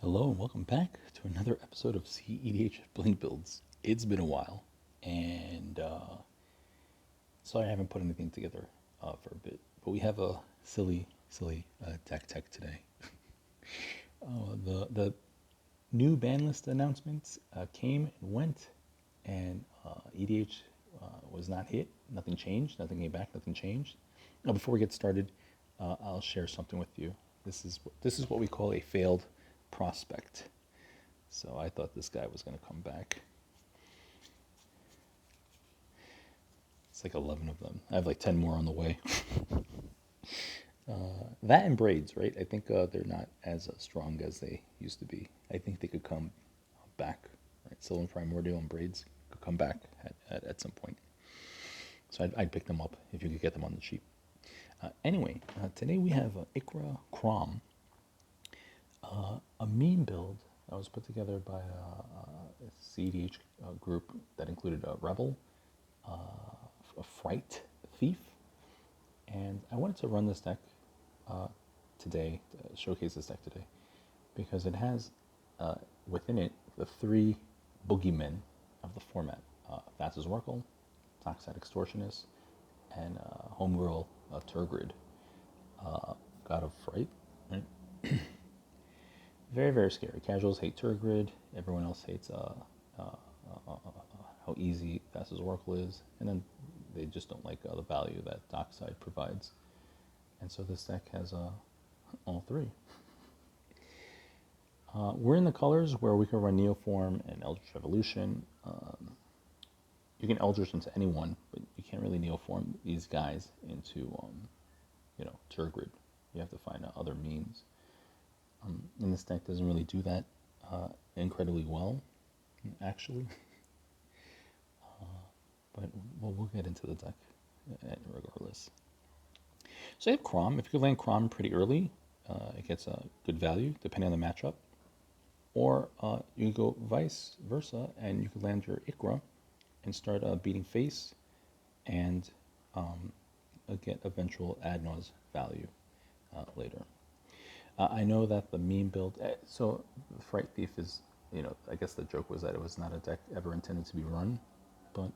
Hello and welcome back to another episode of CEDH Bling Builds. It's been a while, and sorry I haven't put anything together for a bit, but we have a silly tech today. The new ban list announcements came and went, and EDH was not hit. Nothing changed. Nothing came back. Nothing changed. Now, before we get started, I'll share something with you. This is what we call a failed prospect. So I thought this guy was going to come back. It's like 11 of them. I have like 10 more on the way. That and braids, right? I think they're not as strong as they used to be. I think they could come back, right? Silver Primordial and braids could come back at some point. So I'd pick them up if you could get them on the cheap. Anyway, today we have Ikra Kraum, a meme build that was put together by a CDH group that included a Rebel, a Fright Thief, and I wanted to run this deck today, showcase this deck today, because it has within it the three boogeymen of the format: Thassa's Oracle, Toxic Extortionist, and Homegirl Tergrid, God of Fright. Right? Very scary. Casuals hate Tergrid. Everyone else hates how easy Thassa's Oracle is, and then they just don't like the value that Dockside provides. And so this deck has all three. We're in the colors where we can run Neoform and Eldritch Evolution. You can Eldritch into anyone, but you can't really Neoform these guys into, Tergrid. You have to find other means. And this deck doesn't really do that incredibly well, actually. But we'll get into the deck regardless. So you have Kraum. If you land Kraum pretty early, it gets a good value depending on the matchup. Or you can go vice versa, and you could land your Ikra and start beating face and get eventual ad nauseam value later. I know that the meme build, so the Fright Thief is, I guess the joke was that it was not a deck ever intended to be run, but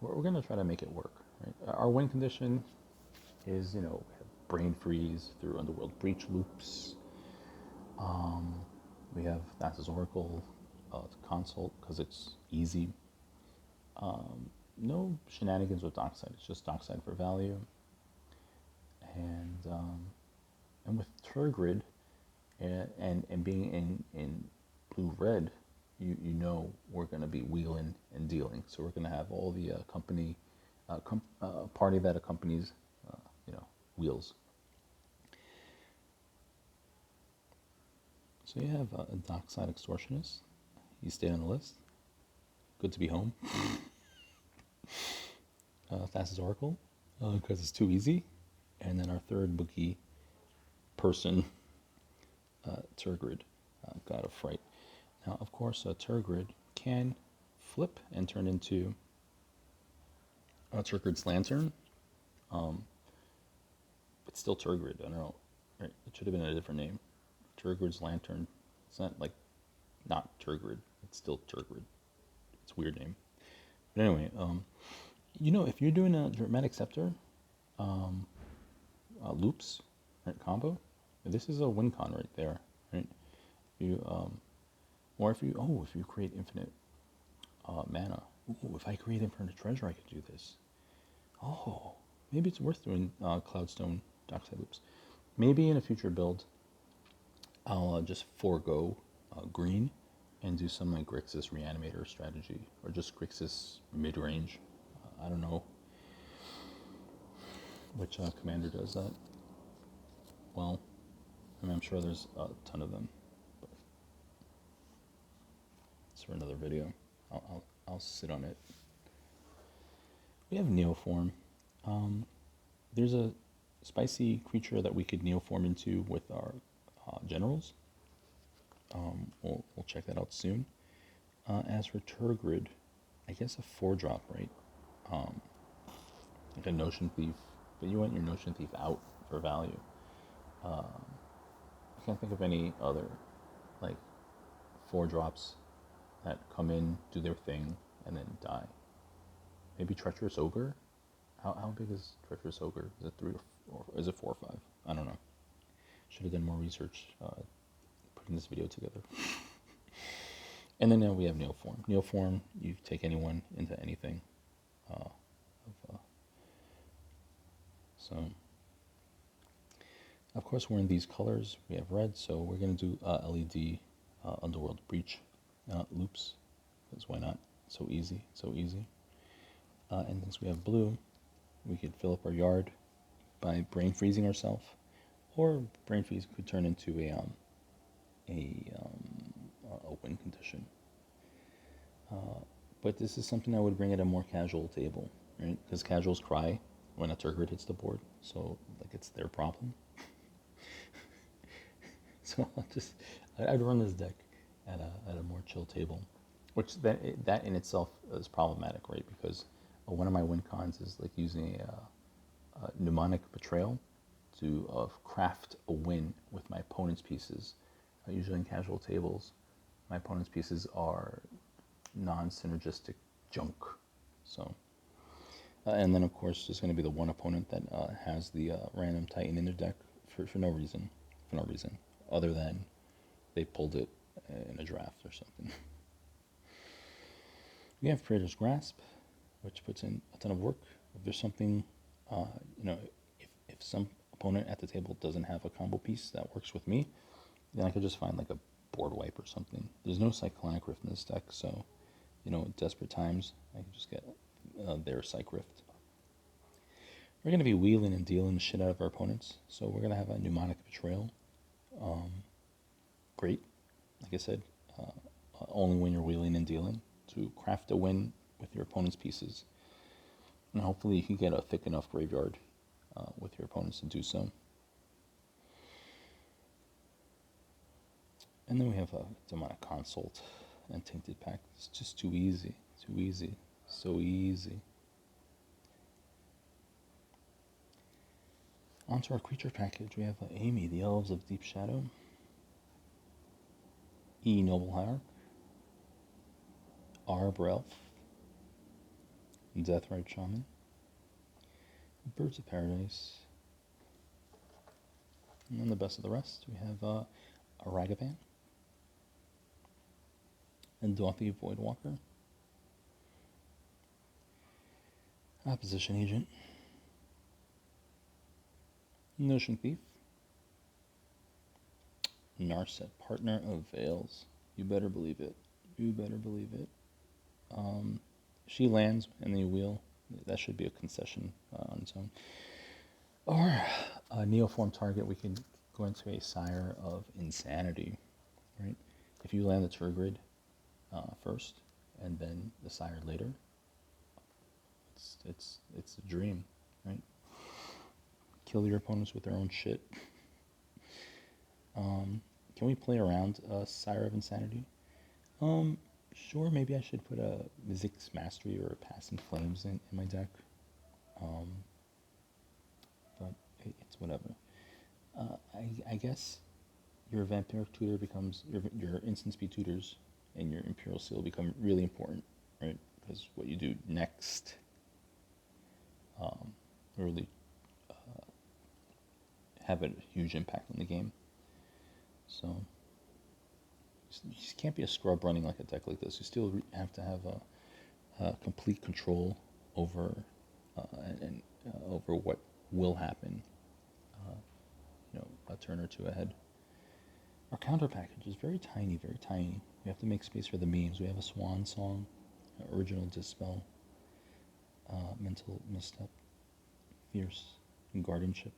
we're going to try to make it work. Right? Our win condition is, we have Brain Freeze through Underworld Breach loops. We have Thassa's Oracle consult because it's easy. No shenanigans with Dockside. It's just Dockside for value. And with Tergrid and being in blue-red, you know we're going to be wheeling and dealing. So we're going to have all the party that accompanies, wheels. So you have a Dockside Extortionist. You stay on the list. Good to be home. Thassa's Oracle, because it's too easy. And then our third bookie person, Tergrid, God of Fright. Now, of course, Tergrid can flip and turn into Tergrid's Lantern. It's still Tergrid. I don't know. Right? It should have been a different name. Tergrid's Lantern. It's not Tergrid. It's still Tergrid. It's a weird name. But anyway, if you're doing a Dramatic Scepter loops, right, combo, this is a win con right there, right? If you create infinite mana. Ooh, if I create infinite treasure, I could do this. Oh, maybe it's worth doing Cloudstone Dockside loops. Maybe in a future build, I'll just forego green and do some like Grixis Reanimator strategy, or just Grixis mid-range. I don't know which commander does that. Well, I'm sure there's a ton of them, but it's for another video. I'll sit on it. We have Neoform. There's a spicy creature that we could Neoform into with our generals. We'll check that out soon. As for Tergrid, I guess a 4-drop, right? Like a Notion Thief, but you want your Notion Thief out for value. I can't think of any other like 4 drops that come in, do their thing, and then die. Maybe Treacherous Ogre? How big is Treacherous Ogre? Is it 3 or 4? Is it 4 or 5? I don't know. Should have done more research putting this video together. And then now we have Neoform. Neoform, you take anyone into anything. So, of course, we're in these colors. We have red, so we're going to do LED Underworld Breach loops, because why not? So easy, so easy. And since we have blue, we could fill up our yard by brain freezing ourselves, or brain freeze could turn into a win condition. But this is something I would bring at a more casual table, right? Because casuals cry when a Tergrid hits the board, so like it's their problem. So I'd run this deck at a more chill table, which that in itself is problematic, right? Because one of my win cons is like using a mnemonic betrayal to craft a win with my opponent's pieces. Usually in casual tables, my opponent's pieces are non-synergistic junk. So, and then of course there's going to be the one opponent that has the random Titan in their deck for no reason, other than they pulled it in a draft or something. We have Praetor's Grasp, which puts in a ton of work. If there's something, if some opponent at the table doesn't have a combo piece that works with me, then I could just find like a board wipe or something. There's no Cyclonic Rift in this deck, so, desperate times, I can just get their Cyc Rift. We're going to be wheeling and dealing the shit out of our opponents, so we're going to have a Mnemonic Betrayal. Great. Like I said, only when you're wheeling and dealing to craft a win with your opponent's pieces. And hopefully you can get a thick enough graveyard with your opponents to do so. And then we have a Demonic Consult and Tainted Pact. It's just too easy. So easy. Onto our creature package, we have Amy, the Elves of Deep Shadow, E, Noble Hierarch, Arbor Elf, Deathrite Shaman, Birds of Paradise, and then the best of the rest, we have a Ragavan, and Dauthi Voidwalker, Opposition Agent, Notion Thief, Narset, Partner of Veils. You better believe it. She lands and then you wheel. That should be a concession on its own. Or a Neoform target, we can go into a Sire of Insanity, right? If you land the Tergrid first and then the Sire later, it's a dream, right? Kill your opponents with their own shit. Can we play around Sire of Insanity? Sure, maybe I should put a Zix Mastery or a Passing Flames in my deck. But it's whatever. I guess your Vampiric Tutor becomes, your Instant Speed Tutors and your Imperial Seal become really important, right? Because what you do next really have a huge impact on the game. So you just can't be a scrub running like a deck like this. You still have to have a complete control over over what will happen. A turn or two ahead. Our counter package is very tiny, very tiny. We have to make space for the memes. We have a Swan Song, Original Dispel, Mental Misstep, Fierce, and Guardianship,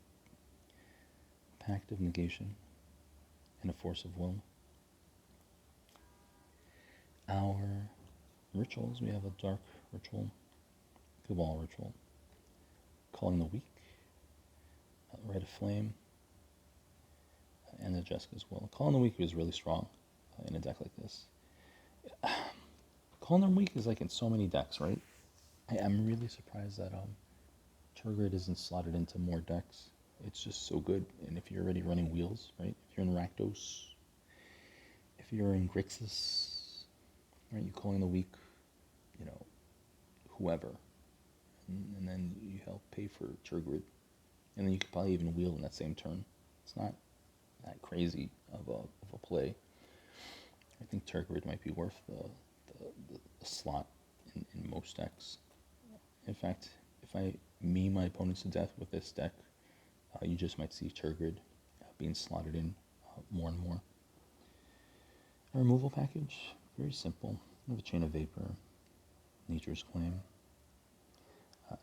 Pact of Negation, and a Force of Will. Our rituals, we have a Dark Ritual, Cabal Ritual, Calling the Weak, Red Flame, and the Jessica's Will. Calling the Weak is really strong in a deck like this. Calling the Weak is like in so many decks, right? I'm really surprised that Tergrid isn't slotted into more decks. It's just so good. And if you're already running wheels, right? If you're in Rakdos, if if you're in Grixis, right, you call in the weak, you know, whoever, and then you help pay for Tergrid, and then you could probably even wheel in that same turn. It's not that crazy of a play. I think Tergrid might be worth the slot in most decks. In fact, if I meme my opponents to death with this deck, you just might see Tergrid being slotted in more and more. A removal package, very simple. We have a Chain of Vapor, Nature's Claim,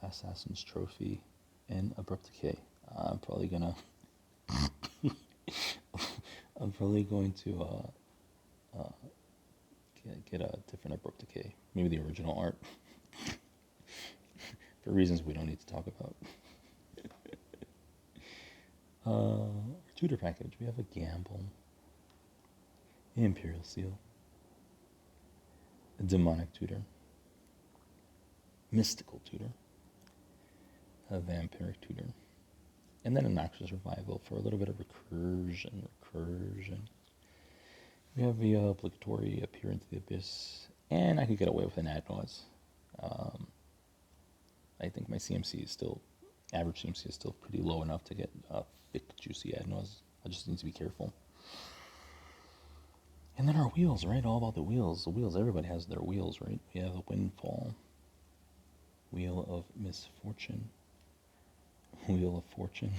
Assassin's Trophy, and Abrupt Decay. I'm probably going to get a different Abrupt Decay, maybe the original art, for reasons we don't need to talk about. Tutor package, we have a Gamble, Imperial Seal, a Demonic Tutor, Mystical Tutor, a Vampiric Tutor, and then a Noxious Revival for a little bit of recursion. We have the obligatory Appear into the Abyss, and I could get away with an Ad Nauseam. I think my CMC is still, average CMC is still pretty low enough to get thick, juicy Ad Nauseam. I just need to be careful. And then our wheels, right? All about the wheels. The wheels, everybody has their wheels, right? We have a Windfall, Wheel of Misfortune, Wheel of Fortune,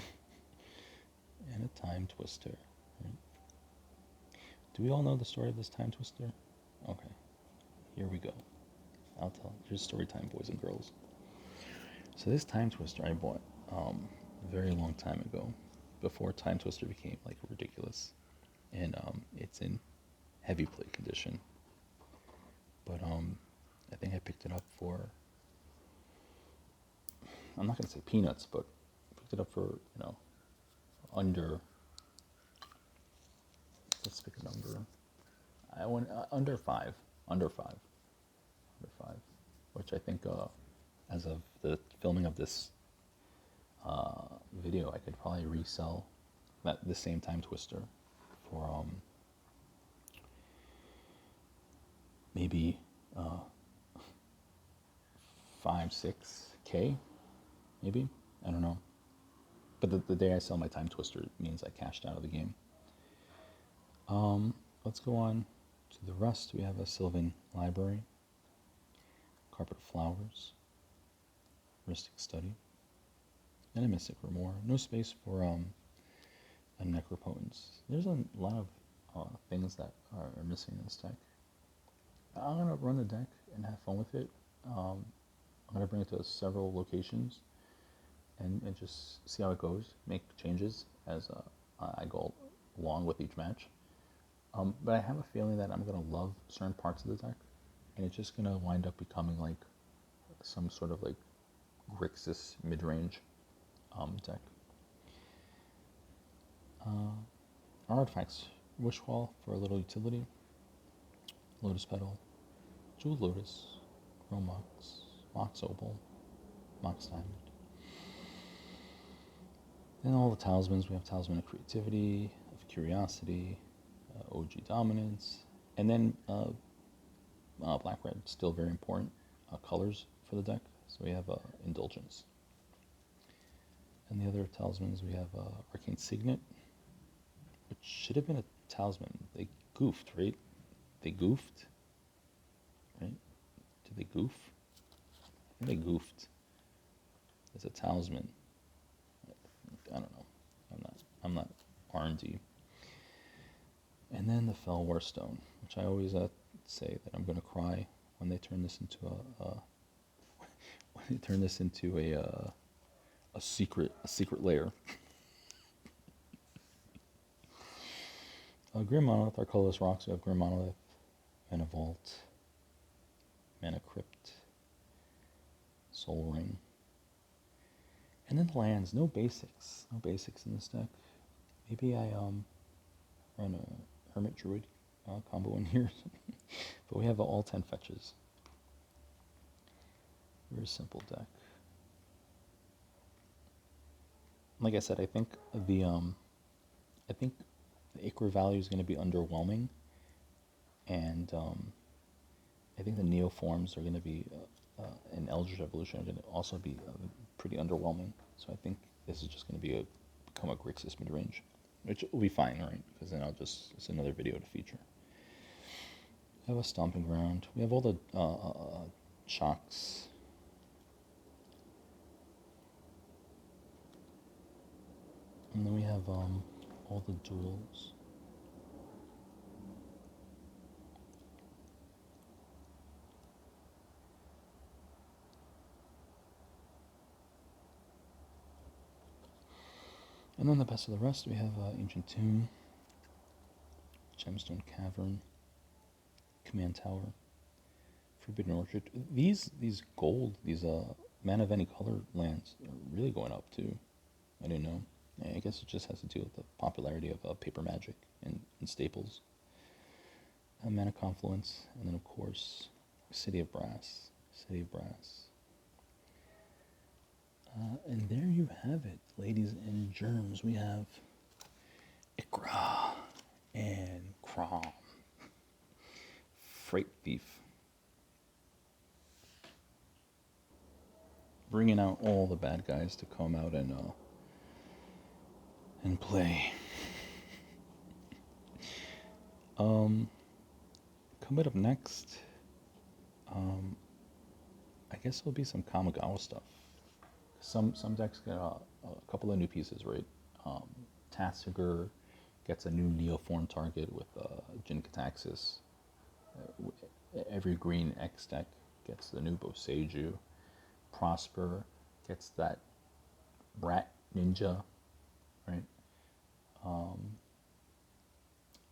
and a Time Twister, right? Do we all know the story of this Time Twister? Okay, here we go. I'll tell. Here's story time, boys and girls. So this Time Twister I bought a very long time ago, before Time Twister became like ridiculous, and it's in heavy play condition. But I think I picked it up for, I'm not gonna say peanuts, but I picked it up for, under, let's pick a number. I went under five, which I think as of the filming of this video, I could probably resell the same Time Twister for maybe 5-6K, maybe, I don't know. But the day I sell my Time Twister means I cashed out of the game. Let's go on to the rest. We have a Sylvan Library, Carpet of Flowers, Mystic Study, and a Mystic Remore. No space for a Necropotence. There's a lot of things that are missing in this deck. I'm going to run the deck and have fun with it. I'm going to bring it to several locations and just see how it goes, make changes as I go along with each match. But I have a feeling that I'm going to love certain parts of the deck, and it's just going to wind up becoming like some sort of like Grixis mid-range deck. Artifacts, Wishwall for a little utility, Lotus Petal, Jeweled Lotus, Chrome Mox, Mox Opal, Mox Diamond. Then all the talismans, we have Talisman of Creativity, of Curiosity, OG Dominance, and then Black-Red, still very important colors for the deck. So we have Indulgence. And the other talismans, we have Arcane Signet, which should have been a talisman. They goofed, right? They goofed, right? Did they goof? I think they goofed. It's a talisman. I don't know. I'm not R&D. And then the Fellwar Stone, which I always say that I'm going to cry when they turn this into a secret lair. Grim Monolith, our colorless rocks. We have Grim Monolith, Mana Vault, Mana Crypt, Soul Ring. And then lands, no basics in this deck. Maybe I run a Hermit Druid combo in here. But we have all 10 fetches. Very simple deck. Like I said, I think the Ikra value is going to be underwhelming, and I think the neoforms are going to be in Eldritch Evolution are going to also be pretty underwhelming. So I think this is just going to become a Grixis mid range, which will be fine, right? Because then it's another video to feature. We have a Stomping Ground. We have all the shocks. And then we have all the duels. And then the best of the rest, we have Ancient Tomb, Gemstone Cavern, Command Tower, Forbidden Orchard. These gold, these mana of any color lands are really going up too. I didn't know. I guess it just has to do with the popularity of paper magic and staples. Mana Confluence, and then of course, City of Brass. City of Brass. And there you have it, ladies and germs. We have Ikra and Kraum. Freight Thief. Bringing out all the bad guys to come out and play. Coming up next, I guess it'll be some Kamigawa stuff. Some decks get a couple of new pieces, right? Tassiger gets a new Neoform target with Jin Kataxis. Every green X deck gets the new Boseiju. Prosper gets that Rat Ninja, right? A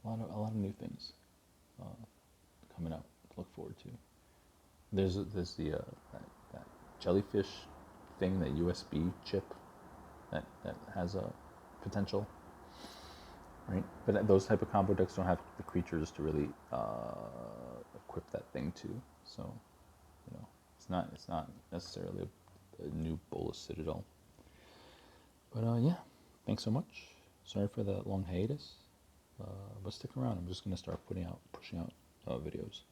lot of new things coming out to look forward to. There's the that jellyfish thing, that USB chip that has a potential, right? But those type of combo decks don't have the creatures to really equip that thing to. So, it's not necessarily a new Bolus Citadel. But yeah, thanks so much. Sorry for the long hiatus, but stick around. I'm just gonna start pushing out videos.